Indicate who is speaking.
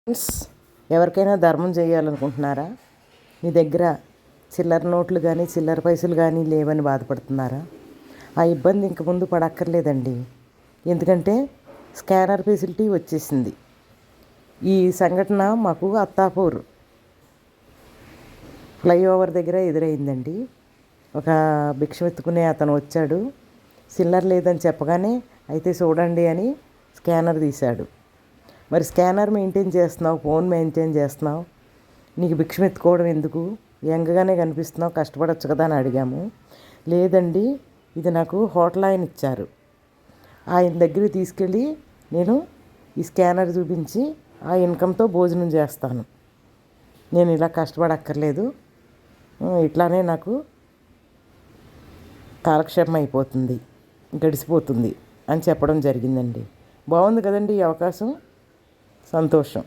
Speaker 1: Friends, ఎవరికైనా ధర్మం చేయాలనుకుంటున్నారా? మీ దగ్గర చిల్లర నోట్లు కానీ చిల్లర పైసలు కానీ లేవని బాధపడుతున్నారా? ఆ ఇబ్బంది ఇంక ముందు పడక్కర్లేదండి. ఎందుకంటే స్కానర్ ఫెసిలిటీ వచ్చేసింది. ఈ సంఘటన మాకు అత్తాపూర్ ఫ్లైఓవర్ దగ్గర ఎదురైందండి. ఒక భిక్షమెత్తుకునే అతను వచ్చాడు. చిల్లర లేదని చెప్పగానే అయితే చూడండి అని స్కానర్ తీశాడు. మరి స్కానర్ మెయింటైన్ చేస్తున్నావు, ఫోన్ మెయింటైన్ చేస్తున్నావు, నీకు భిక్షం ఎత్తుకోవడం ఎందుకు? యంగ్గానే కనిపిస్తున్నావు, కష్టపడవచ్చు కదా అని అడిగాము. లేదండి, ఇది నాకు హోటల్ ఆయన ఇచ్చారు, ఆయన దగ్గరికి తీసుకెళ్ళి నేను ఈ స్కానర్ చూపించి ఆ ఇన్కంతో భోజనం చేస్తాను, నేను ఇలా కష్టపడక్కర్లేదు, ఇట్లానే నాకు కాలక్షేపం అయిపోతుంది, గడిచిపోతుంది అని చెప్పడం జరిగిందండి. బాగుంది కదండి ఈ అవకాశం. సంతోషం.